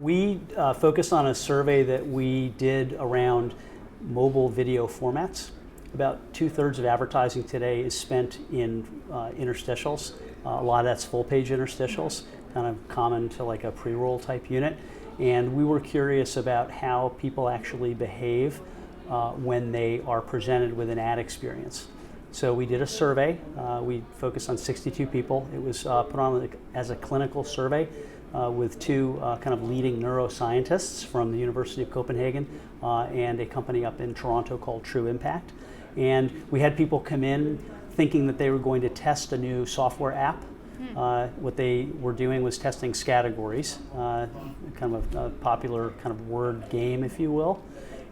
We focused on a survey that we did around mobile video formats. About 2/3 of advertising today is spent in interstitials. A lot of that's full-page interstitials, kind of common to like a pre-roll type unit. And we were curious about how people actually behave when they are presented with an ad experience. So we did a survey. We focused on 62 people. It was put on as a clinical survey with two kind of leading neuroscientists from the University of Copenhagen and a company up in Toronto called True Impact. And we had people come in thinking that they were going to test a new software app. What they were doing was testing categories, kind of a popular kind of word game, if you will.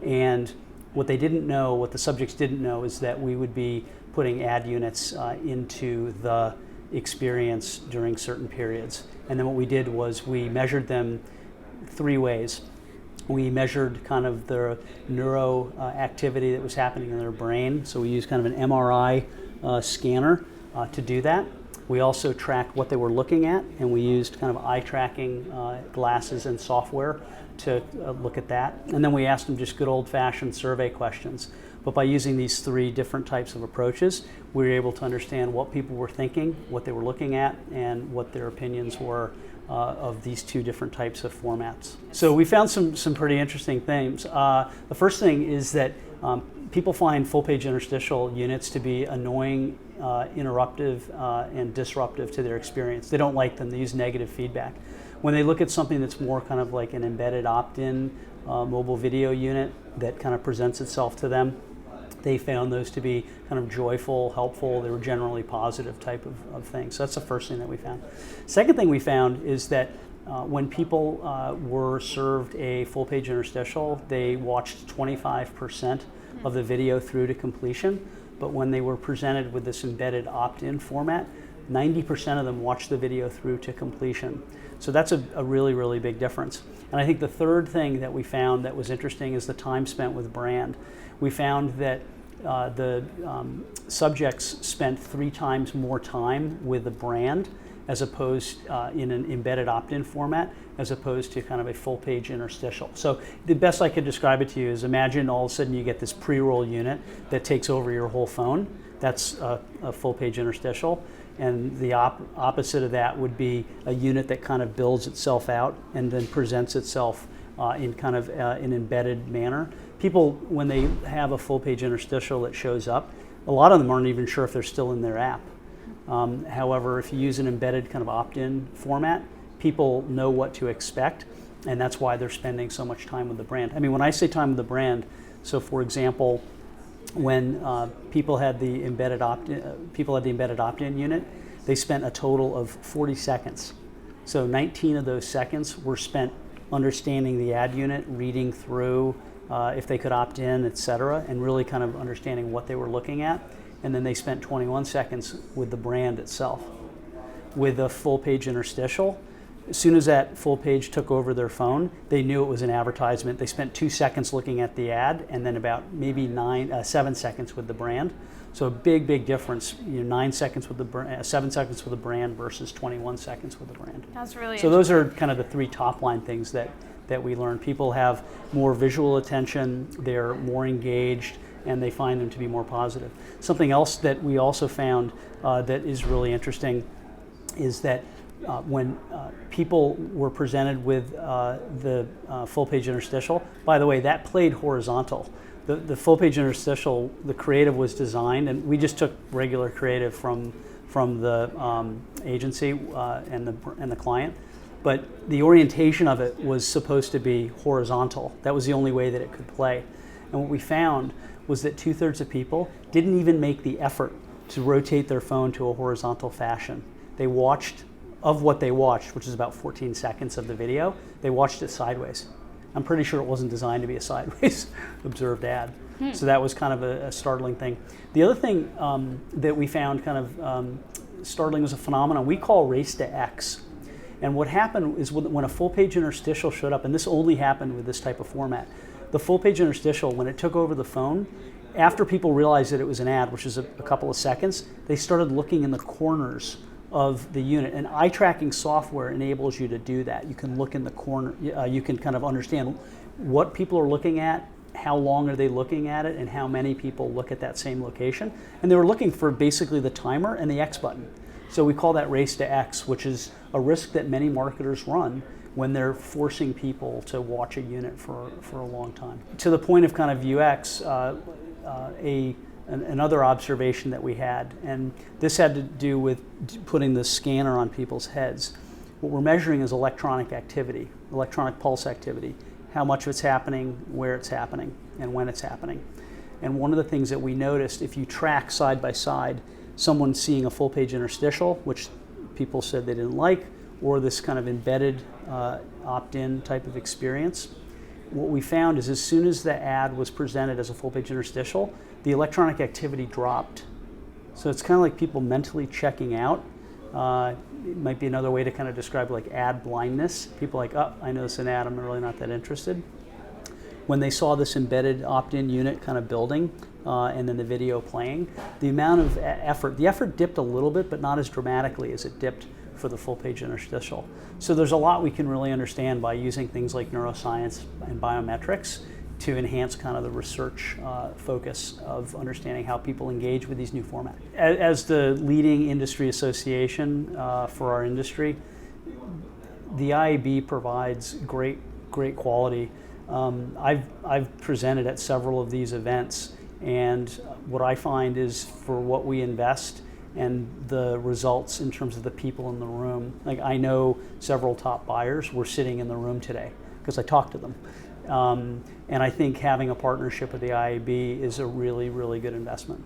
And what they didn't know, what the subjects didn't know, is that we would be putting ad units into the experience during certain periods. And then what we did was we measured them three ways. We measured kind of the neuro activity that was happening in their brain. So we used kind of an MRI scanner to do that. We also tracked what they were looking at, and we used kind of eye tracking glasses and software to look at that. And then we asked them just good old-fashioned survey questions. But by using these three different types of approaches, we were able to understand what people were thinking, what they were looking at, and what their opinions were of these two different types of formats. So we found some pretty interesting things. The first thing is that people find full-page interstitial units to be annoying, interruptive, and disruptive to their experience. They don't like them. They use negative feedback. When they look at something that's more kind of like an embedded opt-in mobile video unit that kind of presents itself to them, they found those to be kind of joyful, helpful. They were generally positive type of things. So that's the first thing that we found. Second thing we found is that when people were served a full-page interstitial, they watched 25% of the video through to completion. But when they were presented with this embedded opt-in format, 90% of them watched the video through to completion. So that's a really, really big difference. And I think the third thing that we found that was interesting is the time spent with brand. We found that the subjects spent 3 times more time with the brand as opposed in an embedded opt-in format as opposed to kind of a full-page interstitial. So the best I could describe it to you is imagine all of a sudden you get this pre-roll unit that takes over your whole phone. That's a full-page interstitial. And the opposite of that would be a unit that kind of builds itself out and then presents itself in kind of an embedded manner. People, when they have a full-page interstitial that shows up, a lot of them aren't even sure if they're still in their app. However, if you use an embedded kind of opt-in format, people know what to expect, and that's why they're spending so much time with the brand. I mean, when I say time with the brand, so for example, when people had the embedded opt-in unit, they spent a total of 40 seconds. So 19 of those seconds were spent understanding the ad unit, reading through if they could opt in, et cetera, and really kind of understanding what they were looking at. And then they spent 21 seconds with the brand itself. With a full-page interstitial, as soon as that full page took over their phone, they knew it was an advertisement. They spent 2 seconds looking at the ad, and then about maybe 7 seconds with the brand. So a big, big difference. 9 seconds with the brand, 7 seconds with the brand versus 21 seconds with the brand. That's really so those are kind of the 3 top line things that we learned. People have more visual attention. They're more engaged, and they find them to be more positive. Something else that we also found that is really interesting is that when people were presented with the full-page interstitial, by the way, that played horizontal. The full-page interstitial, the creative was designed, and we just took regular creative from the agency and the client, but the orientation of it was supposed to be horizontal. That was the only way that it could play. And what we found was that 2/3 of people didn't even make the effort to rotate their phone to a horizontal fashion. They watched, of what they watched, which is about 14 seconds of the video, they watched it sideways. I'm pretty sure it wasn't designed to be a sideways observed ad. So that was kind of a startling thing. The other thing that we found kind of startling was a phenomenon we call race to X. And what happened is when a full-page interstitial showed up, and this only happened with this type of format, the full-page interstitial, when it took over the phone, after people realized that it was an ad, which is a couple of seconds, they started looking in the corners of the unit. And eye tracking software enables you to do that. You can look in the corner, you can kind of understand what people are looking at, how long are they looking at it, and how many people look at that same location. And they were looking for basically the timer and the X button. So we call that race to X, which is a risk that many marketers run when they're forcing people to watch a unit for a long time. To the point of kind of UX, another observation that we had, and this had to do with putting the scanner on people's heads. What we're measuring is electronic activity, electronic pulse activity, how much of it's happening, where it's happening, and when it's happening. And one of the things that we noticed, if you track side by side someone seeing a full page interstitial, which people said they didn't like, or this kind of embedded opt-in type of experience, what we found is as soon as the ad was presented as a full page interstitial, the electronic activity dropped. So it's kind of like people mentally checking out. It might be another way to kind of describe like ad blindness. People like, oh, I know it's an ad, I'm really not that interested. When they saw this embedded opt-in unit kind of building and then the video playing, the amount of effort, the effort dipped a little bit, but not as dramatically as it dipped for the full page interstitial. So there's a lot we can really understand by using things like neuroscience and biometrics to enhance kind of the research focus of understanding how people engage with these new formats. As the leading industry association for our industry, the IAB provides great quality. I've presented at several of these events, and what I find is for what we invest and the results in terms of the people in the room, like I know several top buyers were sitting in the room today because I talked to them. And I think having a partnership with the IAB is a really, really good investment.